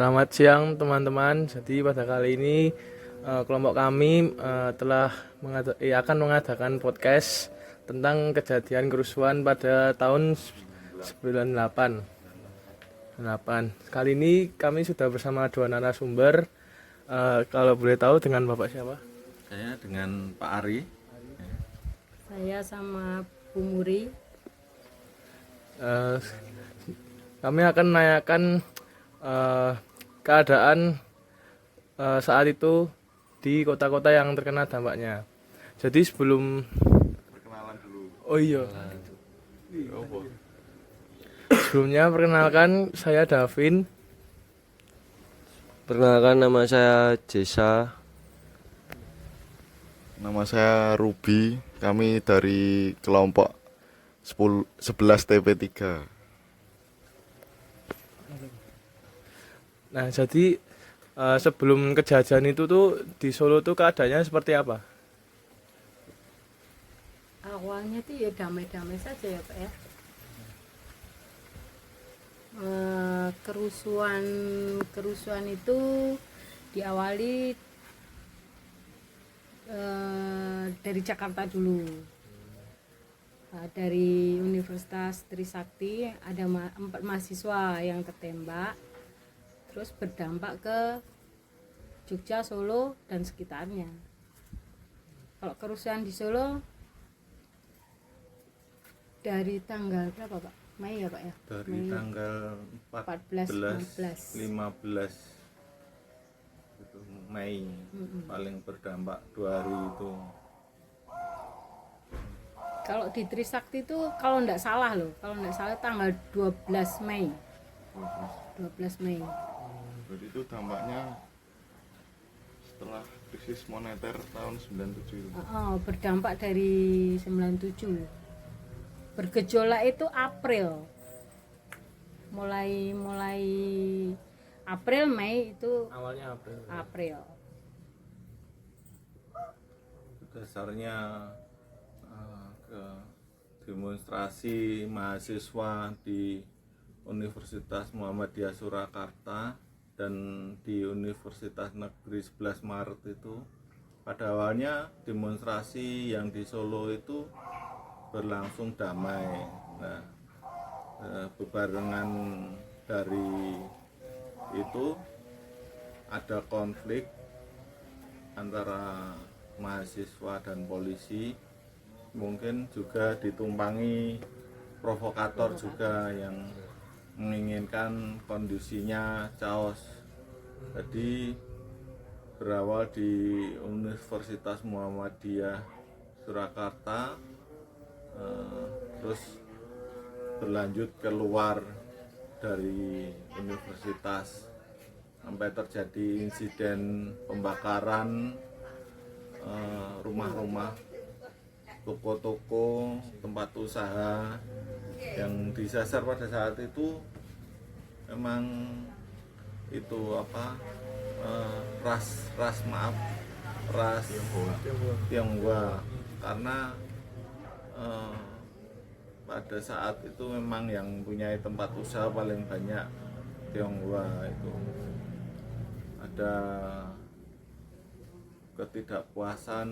Selamat siang teman-teman. Jadi pada kali ini kelompok kami telah akan mengadakan podcast tentang kejadian kerusuhan pada tahun 98. Kali ini kami sudah bersama dua narasumber. Kalau boleh tahu dengan Bapak siapa? Saya dengan Pak Ari. Saya sama Bu Muri. Eh, Kami akan menanyakan keadaan saat itu di kota-kota yang terkena dampaknya. Jadi sebelum Perkenalan dulu. Oh iya. Sebelumnya perkenalkan saya Davin. Perkenalkan, nama saya Jesa. Nama saya Ruby. Kami dari kelompok 11 TP3. Nah, jadi sebelum kejadian itu tuh di Solo tuh keadaannya seperti apa? Awalnya tuh ya damai-damai saja ya Pak ya. Kerusuhan itu diawali dari Jakarta dulu. Dari Universitas Trisakti ada 4 mahasiswa yang tertembak, terus berdampak ke Jogja, Solo dan sekitarnya. Kalau kerusuhan di Solo dari tanggal berapa Pak? Mei ya Pak ya? Dari Mei tanggal 14, 15 itu Mei. Paling berdampak 2 hari itu. Kalau di Trisakti itu kalau enggak salah tanggal 12 Mei. 12 Mei. Jadi itu dampaknya setelah krisis moneter tahun 97 itu. Berdampak dari 97. Bergejolak itu April. Mulai April, Mei itu Awalnya April. April. Dasarnya ke demonstrasi mahasiswa di Universitas Muhammadiyah Surakarta dan di Universitas Negeri 11 Maret itu. Pada awalnya demonstrasi yang di Solo itu berlangsung damai. Nah, bebarengan dari itu ada konflik antara mahasiswa dan polisi, mungkin juga ditumpangi provokator juga yang menginginkan kondisinya chaos. Jadi berawal di Universitas Muhammadiyah Surakarta, terus berlanjut keluar dari universitas sampai terjadi insiden pembakaran rumah-rumah, toko-toko, tempat usaha yang disasar pada saat itu. Memang itu ras Tionghoa, karena pada saat itu memang yang punya tempat usaha paling banyak Tionghoa itu. Ada ketidakpuasan,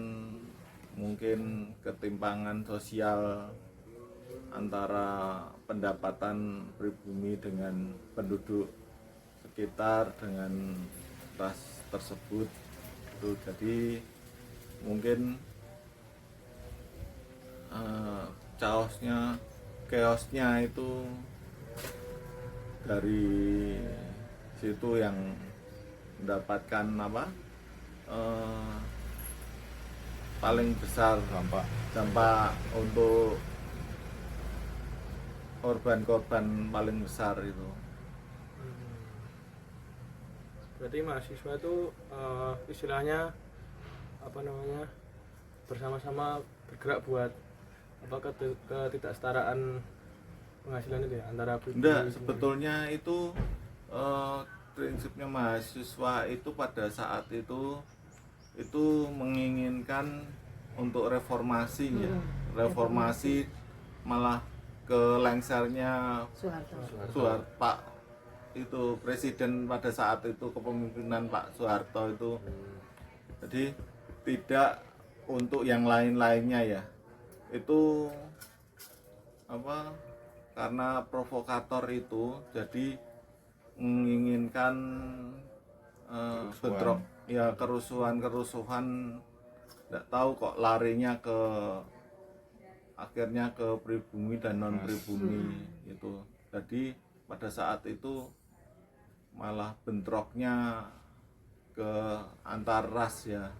mungkin ketimpangan sosial antara pendapatan pribumi dengan penduduk sekitar dengan ras tersebut itu. Jadi mungkin chaosnya itu dari situ yang mendapatkan paling besar dampak untuk korban paling besar itu. Berarti mahasiswa itu istilahnya bersama-sama bergerak buat ketidaksetaraan penghasilan itu ya antara Enggak, sebetulnya itu prinsipnya mahasiswa itu pada saat itu menginginkan untuk reformasinya. Reformasi malah ke lengsernya Soeharto. Pak itu presiden pada saat itu, kepemimpinan Pak Soeharto itu. Jadi tidak untuk yang lain-lainnya ya. Itu apa, karena provokator itu jadi menginginkan bentrok ya, kerusuhan, nggak tahu kok larinya ke akhirnya ke pribumi dan non pribumi itu. Jadi pada saat itu malah bentroknya ke antar ras ya,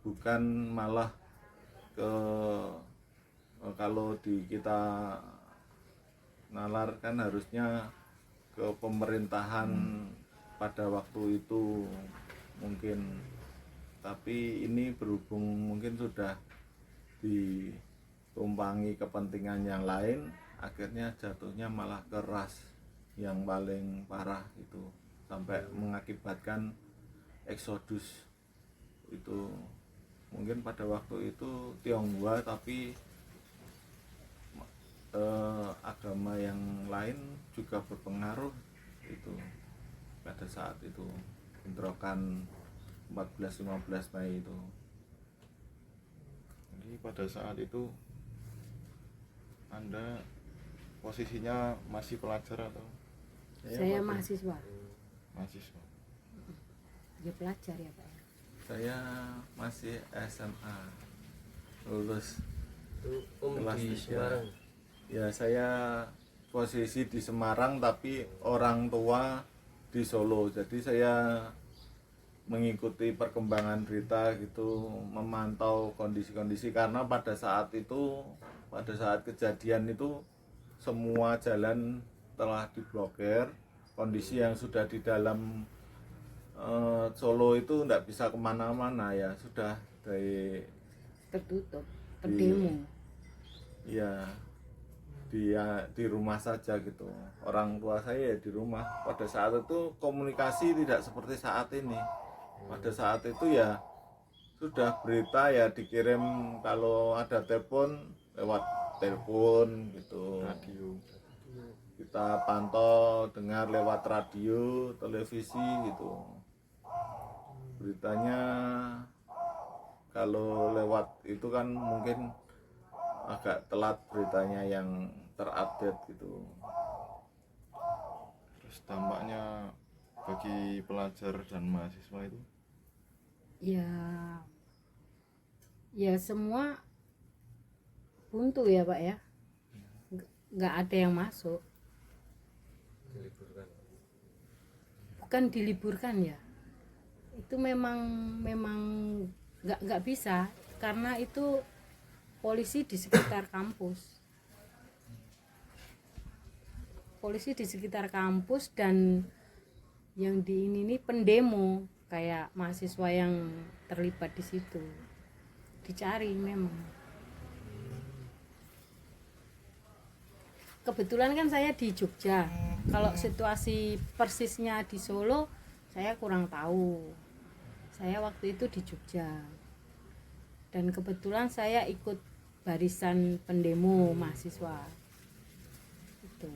bukan malah ke kalau di kita nalar kan harusnya ke pemerintahan pada waktu itu mungkin, tapi ini berhubung mungkin sudah ditumpangi kepentingan yang lain, akhirnya jatuhnya malah ke ras yang paling parah itu, sampai mengakibatkan eksodus itu. Mungkin pada waktu itu Tionghoa, tapi agama yang lain juga berpengaruh itu pada saat itu, bentrokan 14-15 Mei itu. Jadi pada saat itu Anda posisinya masih pelajar atau Saya mahasiswa. mahasiswa? Ya pelajar ya Pak. Saya masih SMA, lulus Itu kelas di 3. Semarang. Ya, saya posisi di Semarang tapi orang tua di Solo. Jadi saya mengikuti perkembangan berita gitu, memantau kondisi-kondisi, karena pada saat itu, pada saat kejadian itu semua jalan telah diblokir. Kondisi yang sudah di dalam Solo itu tidak bisa kemana-mana ya, sudah Tertutup, pendemo. ya di rumah saja gitu. Orang tua saya ya di rumah. Pada saat itu komunikasi tidak seperti saat ini. Pada saat itu ya sudah berita ya dikirim, kalau ada telepon lewat telepon gitu. Radio. Kita pantau, dengar lewat radio, televisi gitu. Beritanya kalau lewat itu kan mungkin agak telat beritanya yang terupdate gitu. Terus dampaknya bagi pelajar dan mahasiswa itu Ya semua buntu ya Pak ya. Nggak ada yang masuk. Bukan diliburkan ya. Itu memang nggak bisa, karena itu polisi di sekitar kampus. Polisi di sekitar kampus, dan yang di ini pendemo kayak mahasiswa yang terlibat di situ dicari memang. Kebetulan kan saya di Jogja. Kalau situasi persisnya di Solo saya kurang tahu. Saya waktu itu di Jogja. Dan kebetulan saya ikut barisan pendemo mahasiswa. Itu.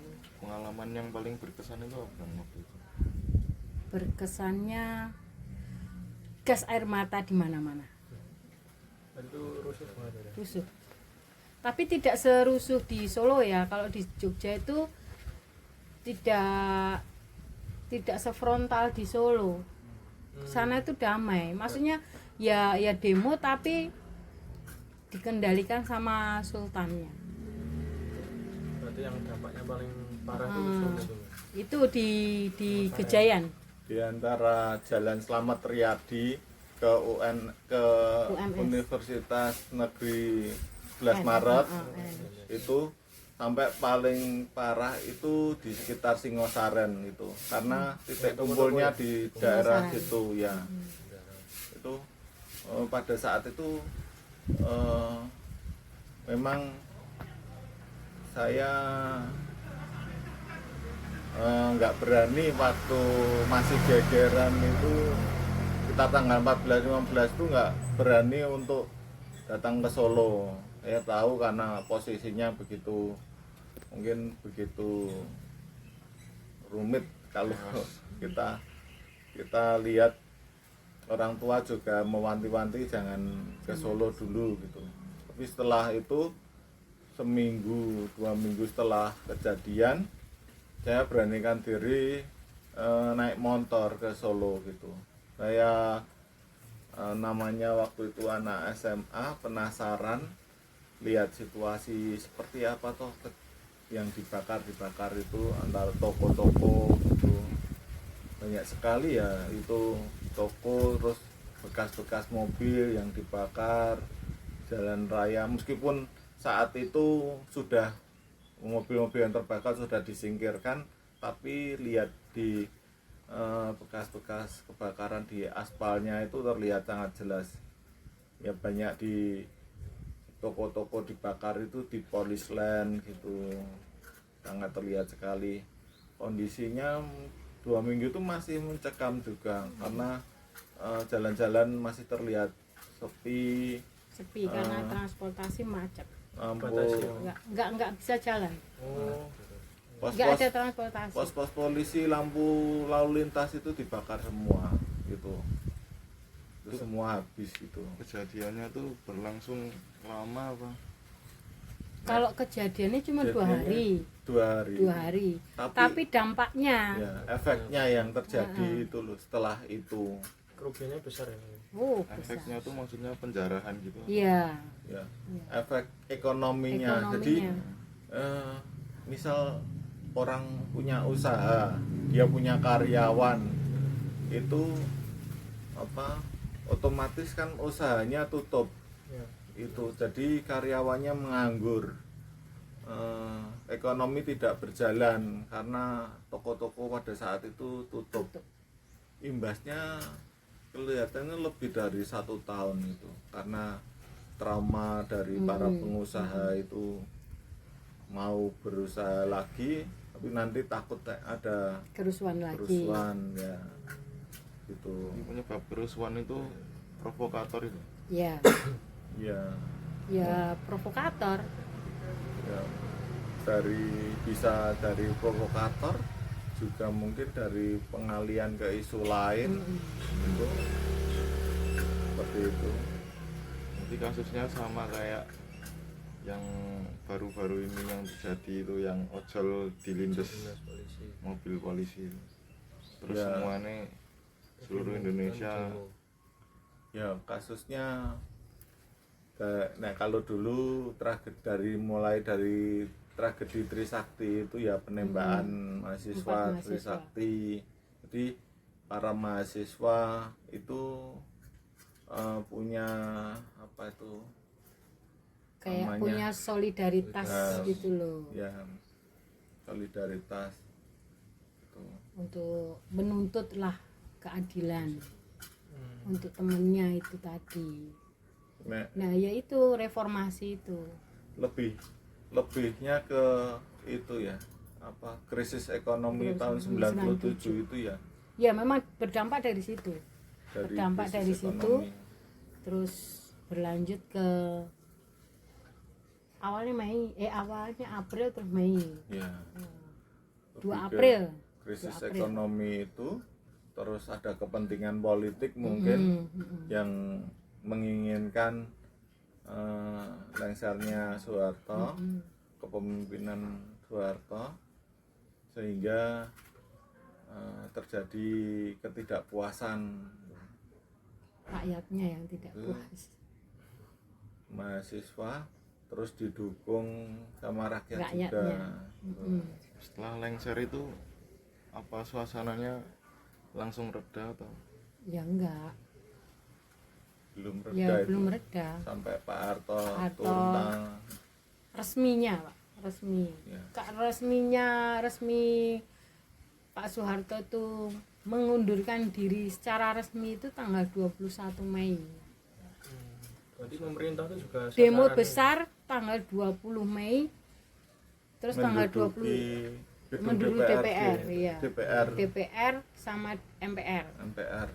pengalaman yang paling berkesan itu apa waktu itu? Berkesannya gas air mata di mana-mana. Itu rusuh banget ya. Rusuh. Tapi tidak serusuh di Solo ya. Kalau di Jogja itu tidak sefrontal di Solo. Sana itu damai. Maksudnya ya demo tapi dikendalikan sama sultannya. Berarti yang dampaknya paling parah itu Hmm. Solo itu. Itu di Gejayan. Di antara Jalan Slamet Riyadi ke UMS. Universitas Negeri 11 Maret itu, sampai paling parah itu di sekitar Singosaren itu, karena titik kumpulnya di daerah Singosaren. situ ya. Itu pada saat itu memang saya nggak berani waktu masih gegeran itu, kita tanggal 14-15 itu nggak berani untuk datang ke Solo. Saya tahu karena posisinya begitu, mungkin begitu rumit kalau kita kita lihat orang tua juga mewanti-wanti jangan ke Solo dulu gitu. Tapi setelah itu seminggu 2 minggu setelah kejadian saya beranikan diri naik motor ke Solo gitu. Saya namanya waktu itu anak SMA, penasaran lihat situasi seperti apa toh yang dibakar itu antara toko-toko gitu. Banyak sekali ya itu toko, terus bekas-bekas mobil yang dibakar, jalan raya, meskipun saat itu sudah mobil-mobil yang terbakar sudah disingkirkan, tapi lihat di bekas-bekas kebakaran di aspalnya itu terlihat sangat jelas. Ya banyak di toko-toko dibakar itu di Police Land gitu, sangat terlihat sekali. Kondisinya 2 minggu itu masih mencekam juga karena jalan-jalan masih terlihat sepi, karena transportasi macet, lampu, nggak bisa jalan, Oh, nggak ada pos-pos transportasi. pos-pos polisi, lampu lalu lintas itu dibakar semua gitu. Itu semua habis gitu. Kejadiannya tuh berlangsung lama apa? Kalau kejadiannya cuma 2 hari, 2 hari. 2 hari. Tapi dampaknya, Ya, efeknya yang terjadi itu loh setelah itu. kerugiannya besar ya. oh Efeknya besar. tuh maksudnya penjarahan gitu. Iya, Ya, efek ekonominya. Jadi misal orang punya usaha, dia punya karyawan, itu apa? Otomatis kan usahanya tutup. Ya. Itu jadi karyawannya menganggur. Ekonomi tidak berjalan karena toko-toko pada saat itu tutup. Imbasnya kelihatannya lebih dari 1 tahun itu karena trauma dari para pengusaha itu mau berusaha lagi tapi nanti takut ada kerusuhan lagi. kerusuhan ya gitu. Ini penyebab kerusuhan itu provokator itu. Ya, Ya, ya provokator. ya bisa dari provokator, juga mungkin dari pengalian ke isu lain gitu. Seperti itu. Nanti kasusnya sama kayak yang baru-baru ini yang terjadi itu, yang ojol dilindes Polisi. mobil polisi. Terus Ya. semuanya seluruh Indonesia. Ya kasusnya nah kalau dulu mulai dari tragedi Trisakti itu ya penembakan mahasiswa 4 mahasiswa. Trisakti. Jadi para mahasiswa itu punya apa itu Kayak namanya, punya solidaritas gitu loh, ya solidaritas gitu. untuk menuntut lah keadilan untuk temennya itu tadi. Nah, Nah, yaitu reformasi itu. lebihnya ke itu ya apa krisis ekonomi tahun 97 itu ya, Ya, memang berdampak dari situ. dari Berdampak krisis dari situ. ekonomi. Terus berlanjut ke awalnya April terus Mei. Ya. 2 Lebih ke April. krisis 2 April. ekonomi itu, terus ada kepentingan politik mungkin yang menginginkan lengsernya Soeharto, kepemimpinan Soeharto, sehingga terjadi ketidakpuasan Rakyatnya yang tidak puas. mahasiswa, terus didukung sama rakyat Rakyatnya. juga. Setelah lengser itu apa suasananya langsung reda atau? Ya enggak. Belum reda Ya itu. belum reda. Sampai Pak Harto Harto. turun tangan. Resminya, Pak. Resmi. Ya. Resmi Pak Soeharto itu mengundurkan diri secara resmi itu tanggal 21 Mei. Berarti pemerintah itu juga Demo sasaran- besar tanggal 20 Mei. Terus tanggal 20 gedung menduduki DPR, iya. DPR, DPR sama MPR. MPR.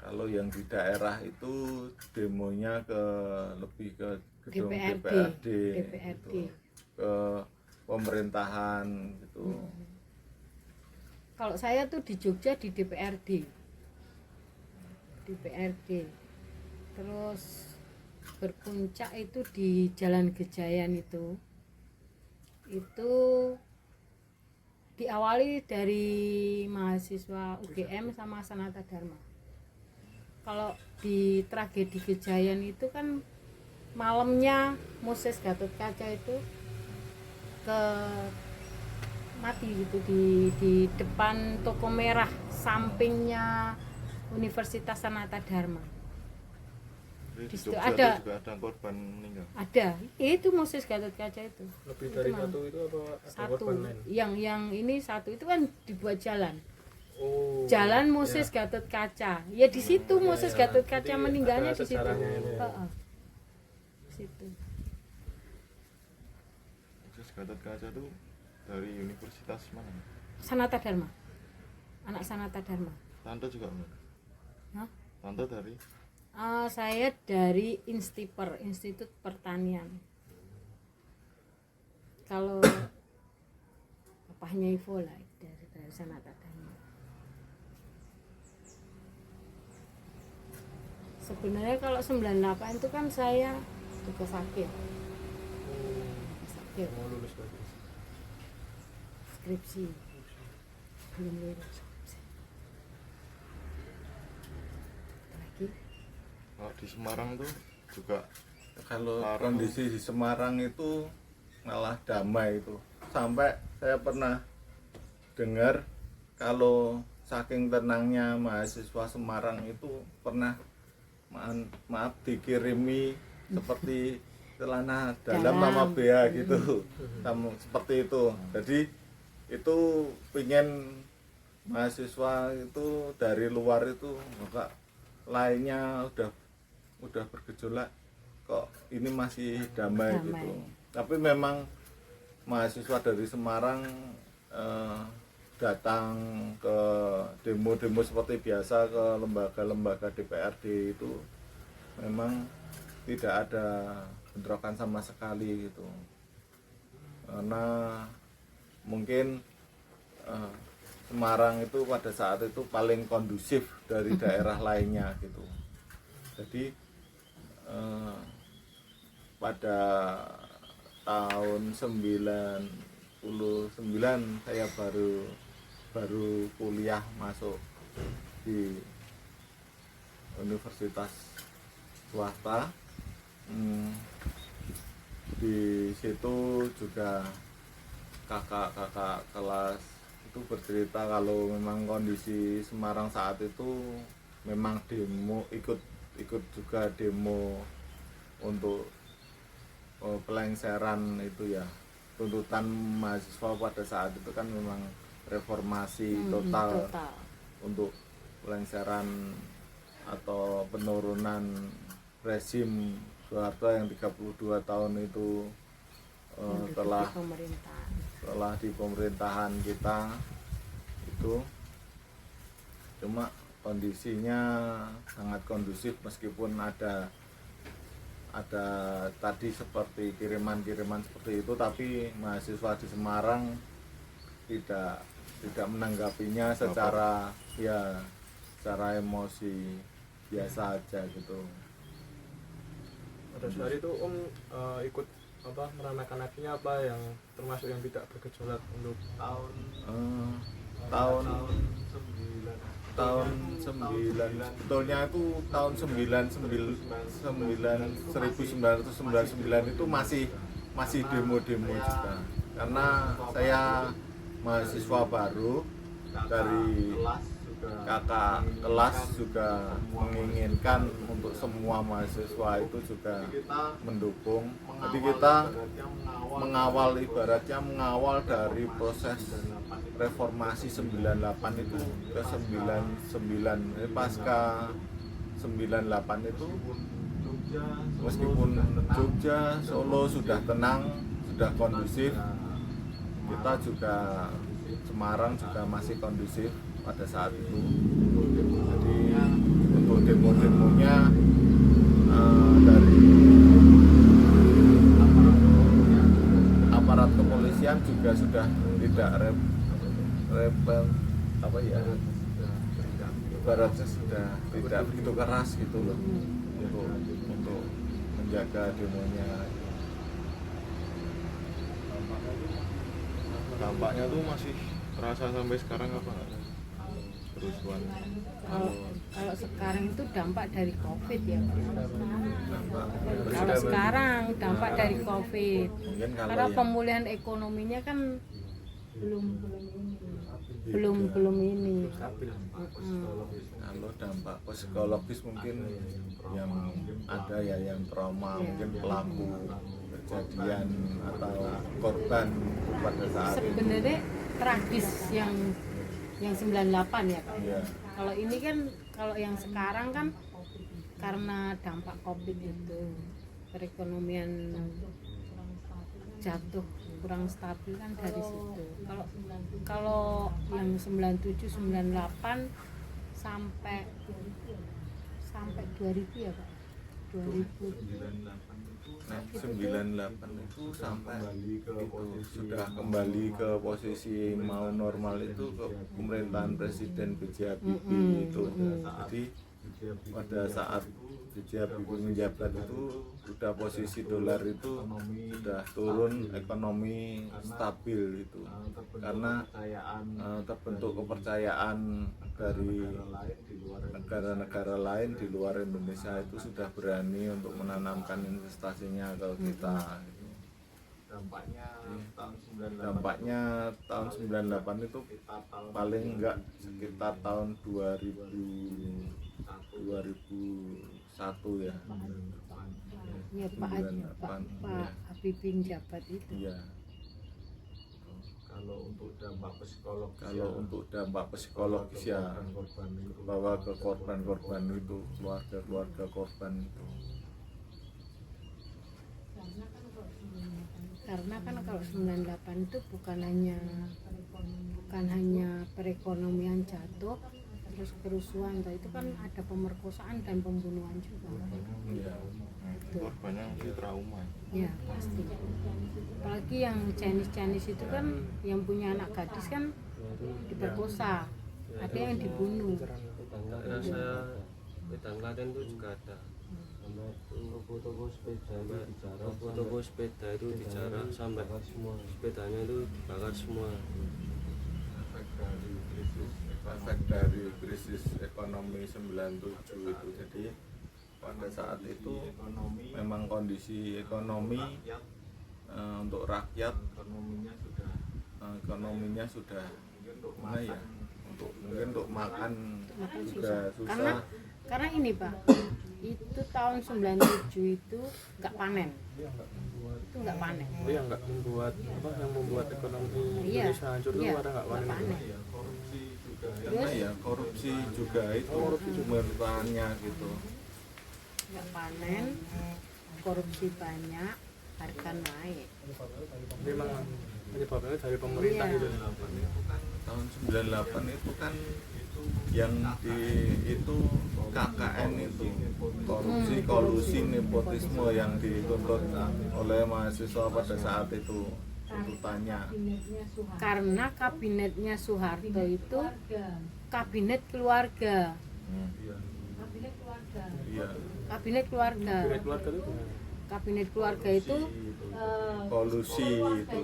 Kalau yang di daerah itu demonya lebih ke gedung DPRD. DPRD, DPRD. gitu. Ke pemerintahan gitu. Kalau saya tuh di Jogja di DPRD, terus berpuncak itu di Jalan Gejayan itu diawali dari mahasiswa UGM sama Sanata Dharma. Kalau di tragedi Gejayan itu kan malamnya Moses Gatotkaca itu ke mati gitu di depan toko merah sampingnya Universitas Sanata Dharma. Jadi Di di situ Jogja ada. tuh juga ada korban meninggal. Ada, itu Moses Gatotkaca itu. Lebih dari Itu satu itu apa ada Satu. korban lain? Yang ini satu itu kan dibuat jalan. Oh. Jalan Moses ya. Gatotkaca. Ya di situ Moses ya. Gatotkaca Jadi meninggalnya ada di situ. sejarahnya ini ya. Heeh. Di situ. Moses Gatotkaca tuh dari universitas mana? Sanata Dharma. Anak Sanata Dharma. Tante juga enggak? Hah? Tante dari Saya dari Instiper, Institut Pertanian. Kalau bapaknya Ivo lah dari Sanata Dharma. Sebenarnya kalau 98 itu kan saya juga sakit. Sakit, Mau lulus berarti. skripsi. Belum lulus. Lagi kalau di Semarang tuh juga Kalau Semarang. kondisi di Semarang itu malah damai itu. Sampai saya pernah dengar kalau saking tenangnya mahasiswa Semarang itu pernah maaf dikirimi seperti celana dalam sama BH gitu. Seperti itu. Jadi itu pingin mahasiswa itu dari luar itu enggak lainnya udah bergejolak kok ini masih damai gitu. Tapi memang mahasiswa dari Semarang datang ke demo-demo seperti biasa ke lembaga-lembaga DPRD itu memang tidak ada bentrokan sama sekali gitu. Karena mungkin Semarang itu pada saat itu paling kondusif dari daerah lainnya gitu. Jadi pada tahun 99 saya baru kuliah masuk di universitas swasta. Di situ juga kakak-kakak kelas itu bercerita kalau memang kondisi Semarang saat itu memang demo ikut juga demo untuk pelengseran itu ya, tuntutan mahasiswa pada saat itu kan memang reformasi total untuk pelengseran atau penurunan rezim Soeharto yang 32 tahun itu telah di pemerintahan kita itu. Cuma kondisinya sangat kondusif meskipun ada tadi seperti kiriman-kiriman seperti itu, tapi mahasiswa di Semarang tidak menanggapinya secara emosi biasa aja gitu. Pada saat itu ikut meramaikan aksinya apa yang termasuk yang tidak bergejolak untuk tahun 9 sebetulnya itu tahun 1999 itu masih demo-demo juga, karena saya mahasiswa baru dari kakak kelas juga menginginkan untuk semua mahasiswa itu juga mendukung. Jadi kita ibaratnya mengawal dari proses reformasi 98 itu ke 99. Pasca 98 itu meskipun Jogja, Solo sudah tenang, sudah kondusif, kita juga Semarang juga masih kondusif pada saat itu. Jadi untuk demo-demonya dari aparat kepolisian sudah tidak begitu keras gitu loh untuk menjaga demonya. Dampaknya tuh masih terasa sampai sekarang apa nggak? Kerusuhan. Kalau sekarang itu dampak dari COVID ya Pak. Dampak Kalau sekarang dampak dari COVID. mungkin kalau Karena yang pemulihan ekonominya kan belum ini. kalau dampak psikologis mungkin yang ada ya yang trauma, mungkin pelaku kejadian atau korban pada saat itu. Sebenarnya tragis yang 98 ya Pak. Iya. Kalau ini kan kalau yang sekarang kan karena dampak COVID itu perekonomian jatuh kurang stabil kan dari situ. Kalau yang 97 98 sampai 2000 ya Pak. 2000 Nah, 98 itu sampai itu sudah kembali ke posisi mau normal itu ke pemerintahan Presiden B.J. Habibie itu. Jadi pada saat B.J. Habibie menjabat itu sudah posisi dolar itu sudah turun, ekonomi stabil itu karena terbentuk kepercayaan dari negara-negara lain di luar Indonesia itu sudah berani untuk menanamkan investasinya ke kita. Dampaknya tahun 98 itu paling enggak sekitar tahun 2001 ya. ya Pak Habibie jabat itu. Iya. Kalau untuk dampak psikologis ya bawa ke korban-korban itu, keluarga korban itu. Karena kan kalau 98 itu bukan hanya perekonomian jatuh terus kerusuhan, itu kan ada pemerkosaan dan pembunuhan juga. Iya. Korbannya masih trauma. Ya pasti. Apalagi yang Chinese itu kan yang punya anak gadis kan diperkosa, ada yang dibunuh. Tetangga saya Klaten itu juga ada. Sama toko-toko sepeda itu dijarah sampai sepedanya itu dibakar semua. Efek dari krisis ekonomi 97 itu. Jadi pada saat itu memang kondisi ekonomi untuk rakyat ekonominya sudah mana ya, mungkin untuk makan juga susah. Karena ini Pak, itu tahun 97 itu nggak panen. Itu nggak panen. Itu yang nggak membuat yang membuat ekonomi Iya, Indonesia hancur itu iya, pada nggak panen. Karena ya korupsi juga itu pemerintahannya gitu. Nggak panen, korupsi banyak, harga naik. Memang penyebabnya dari pemerintah Iya. itu. Tahun 98 itu kan yang itu KKN itu korupsi, kolusi, nepotisme yang dituntut oleh mahasiswa pada saat itu tuntutannya. Karena kabinetnya Soeharto itu kabinet keluarga. Iya. Kabinet keluarga. Kabinet keluarga itu gimana? Kabinet keluarga itu Kolusi itu.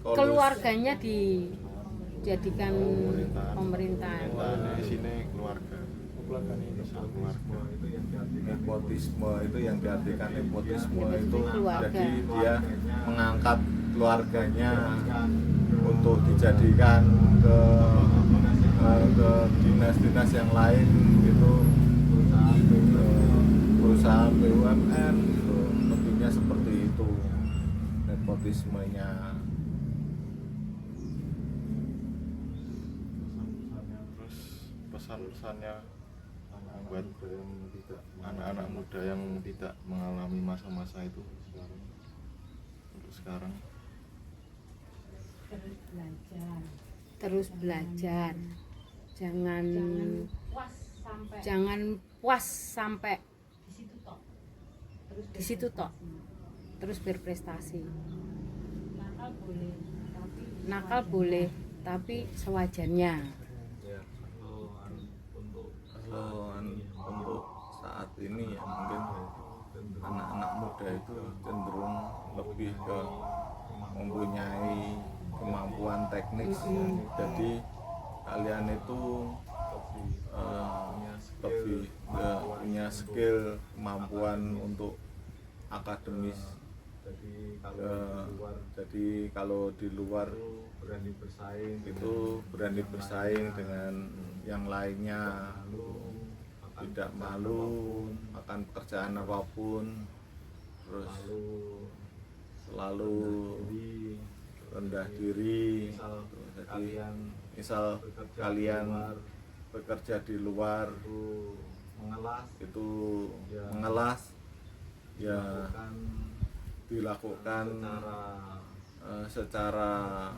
keluarganya dijadikan pemerintahan. Di sini keluarga. Keluarga ini. Keluarga. Nepotisme itu yang diartikan nepotisme itu Keluarga. jadi dia mengangkat keluarganya untuk dijadikan ke dinas-dinas yang lain gitu, perusahaan BUMN gitu, tentunya seperti itu nepotismenya. Terus pesan-pesannya buat anak-anak muda yang tidak mengalami masa-masa itu untuk sekarang. Terus belajar. Jangan puas sampai di situ tok. Terus berprestasi. Nakal boleh, tapi sewajarnya. ini ya mungkin anak-anak muda itu cenderung lebih ke mempunyai kemampuan teknik ya. Jadi kalian itu lebih punya skill, kemampuan untuk akademis. Jadi kalau di luar itu berani bersaing dengan yang lainnya, tidak malu akan pekerjaan apapun, terus selalu rendah diri. Jadi misal kalian bekerja di luar itu mengelas ya dilakukan secara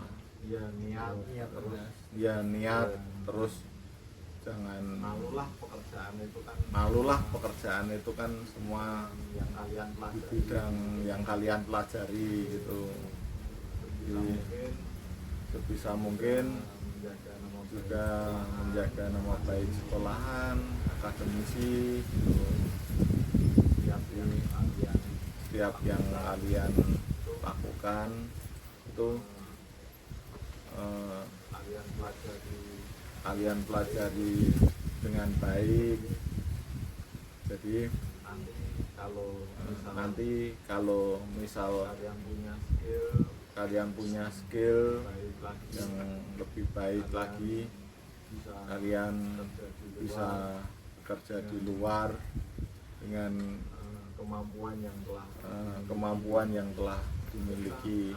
niat, terus jangan malulah pekerjaan itu kan semua di bidang yang kalian pelajari gitu. Jadi sebisa mungkin juga menjaga nama baik sekolahan, akademisi gitu. Setiap yang kalian lakukan itu kalian pelajari dengan baik. Jadi nanti kalau misal kalian punya skill yang lebih baik lagi, kalian bisa bekerja di luar dengan kemampuan yang telah dimiliki.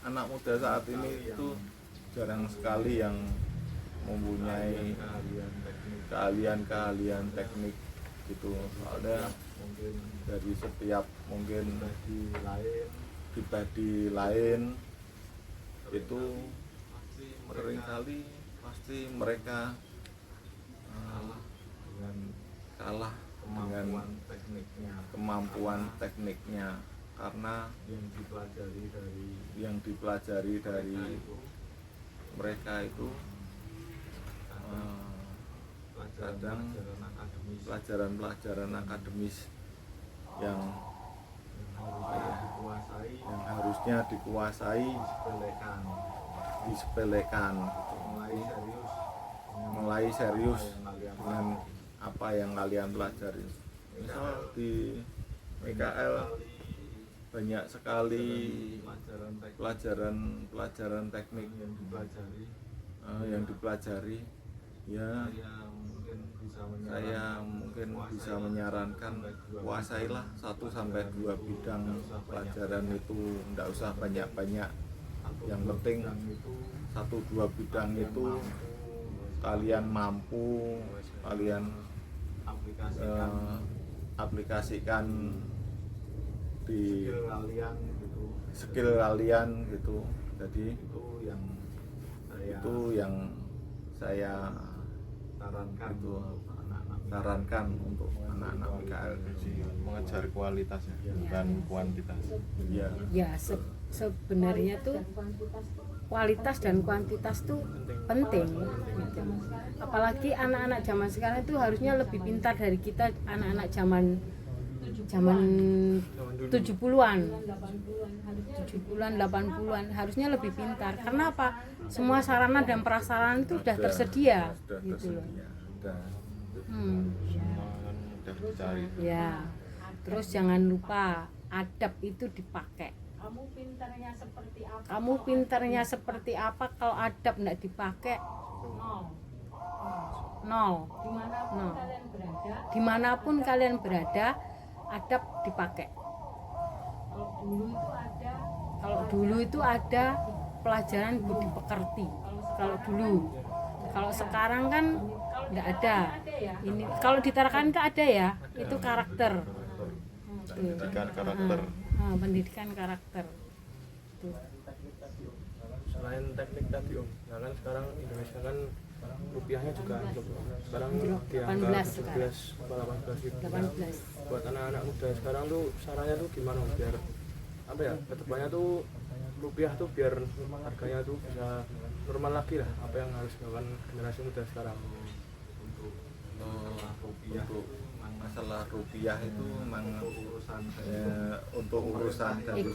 Anak muda saat ini itu jarang sekali yang mempunyai keahlian teknik gitu. Soalnya dari setiap mungkin pribadi lain itu seringkali pasti mereka kalah dengan kemampuan tekniknya, karena yang dipelajari dari mereka itu kadang pelajaran akademis yang harusnya dikuasai disepelekan, mulai serius dengan apa yang kalian pelajari. Misal di PKL banyak sekali pelajaran teknik yang dipelajari. Ya, saya mungkin bisa menyarankan kuasailah 1-2 bidang pelajaran itu, tidak usah banyak-banyak. Yang penting 1-2 bidang itu kalian mampu, kalian aplikasikan di skill kalian gitu. Jadi itu yang saya sarankan untuk anak-anak PKL, mengejar kualitas ya, bukan kuantitas. Ya sebenarnya tuh kualitas dan kuantitas tuh penting gitu. Apalagi anak-anak zaman sekarang itu harusnya lebih pintar dari kita anak-anak zaman 70-an 80-an harusnya lebih pintar. Karena apa? Semua sarana dan prasarana itu sudah tersedia gitu loh. Sudah dicari. Ya. Terus jangan lupa adab itu dipakai. Kamu pintarnya seperti apa kalau adab enggak dipakai? Nol. Dimanapun kalian berada, adab dipakai. Kalau dulu itu ada pelajaran budi pekerti. Kalau sekarang kan nggak ada. Ini kalau di Tarakan itu ada ya, itu karakter. Pendidikan karakter. Pendidikan karakter. Tuh. Selain teknik tadi Om, nah kan sekarang Indonesia kan rupiahnya juga sekarang di angka 17 18 gitu. 18. Buat anak-anak muda sekarang tuh sarannya tuh gimana Om, biar apa ya, kedepannya tuh rupiah tuh biar harganya tuh bisa normal lagi lah, apa yang harus dilakukan generasi muda sekarang? untuk masalah rupiah itu memang untuk urusan dari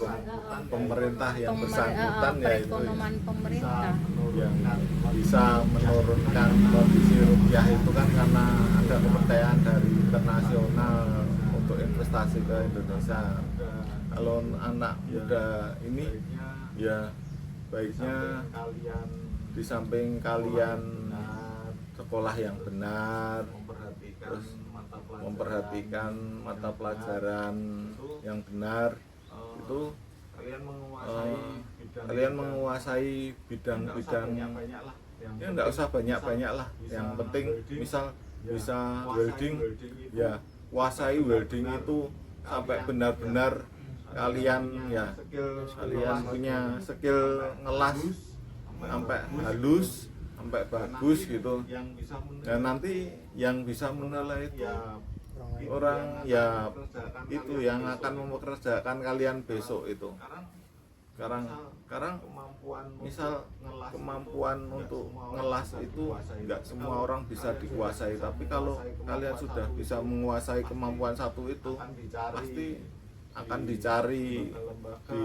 pemerintah yang bersangkutan ya itu perekonomian pemerintah. yang bisa menurunkan kondisi rupiah itu kan karena ada kepercayaan dari internasional untuk investasi ke Indonesia. Kalau anak muda ini ya baiknya di samping kalian sekolah yang benar, terus memperhatikan mata pelajaran yang benar, itu kalian menguasai bidang-bidang ya nggak usah banyak-banyak lah, yang penting misal bisa welding ya kuasai welding itu sampai benar-benar kalian punya skill ngelas sampai halus, sampai bagus gitu. Dan nanti yang bisa menilai itu orang ya itu yang akan mempekerjakan kalian besok itu. Sekarang misal kemampuan untuk ngelas itu nggak semua orang bisa dikuasai, tapi kalau kalian sudah bisa menguasai kemampuan satu itu pasti akan dicari di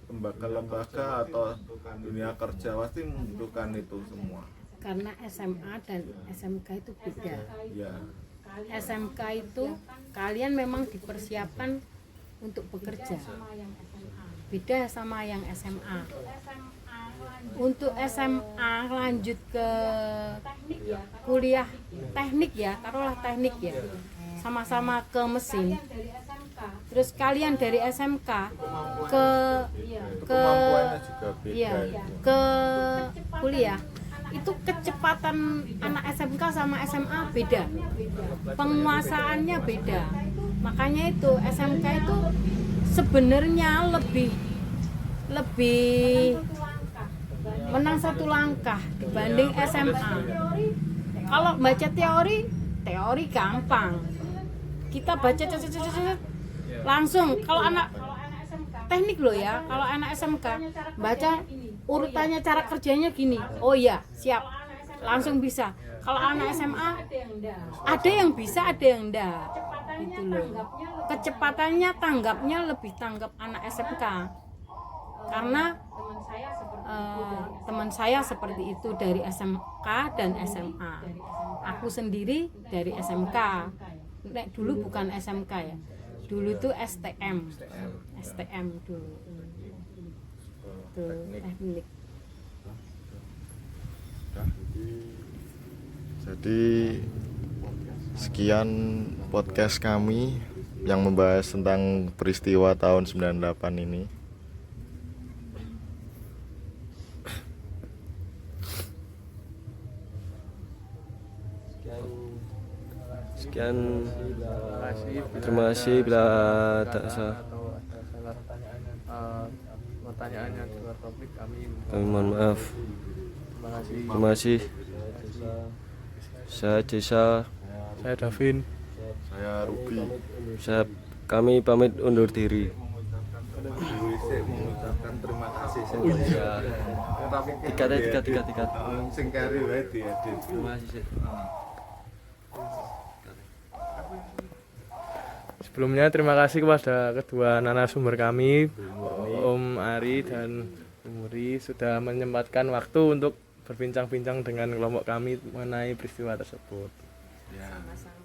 lembaga-lembaga atau dunia kerja, pasti membutuhkan itu semua. Karena SMA dan SMK itu beda. Ya, SMK itu kalian memang dipersiapkan untuk bekerja, beda sama yang SMA. Untuk SMA lanjut ke kuliah teknik ya, taruhlah teknik ya, sama-sama ke mesin. Terus kalian dari SMK ke kemampuannya juga beda iya, itu. ke kuliah itu kecepatan anak SMK sama SMA beda, penguasaannya beda. Makanya itu SMK itu sebenarnya lebih menang satu langkah dibanding SMA. Kalau baca teori gampang, kita baca langsung. Kalau anak teknik loh ya, kalau anak SMK baca urutannya cara kerjanya gini, oh iya siap, langsung bisa. Kalau anak SMA ada yang bisa, ada yang enggak, gitu loh. Kecepatannya tanggapnya lebih tanggap anak SMK, karena teman saya seperti itu dari SMK dan SMA. Aku sendiri dari SMK. Nek dulu bukan SMK ya, dulu tuh STM dulu. Tuh, teknik. Jadi sekian podcast kami yang membahas tentang peristiwa tahun 98 ini. Sekian, terima kasih bila tak salah. Atau ada salah pertanyaannya di luar topik, kami Mohon maaf. terima kasih. Terima kasih. Saya Desa. Saya Davin. Saya Ruby. Kami pamit undur diri. mengucapkan terima kasih Tiga. sing kari wae diedit. Terima kasih. Sebelumnya terima kasih kepada kedua narasumber kami, Om Ari dan Om Muri, sudah menyempatkan waktu untuk berbincang-bincang dengan kelompok kami mengenai peristiwa tersebut. Sama-sama.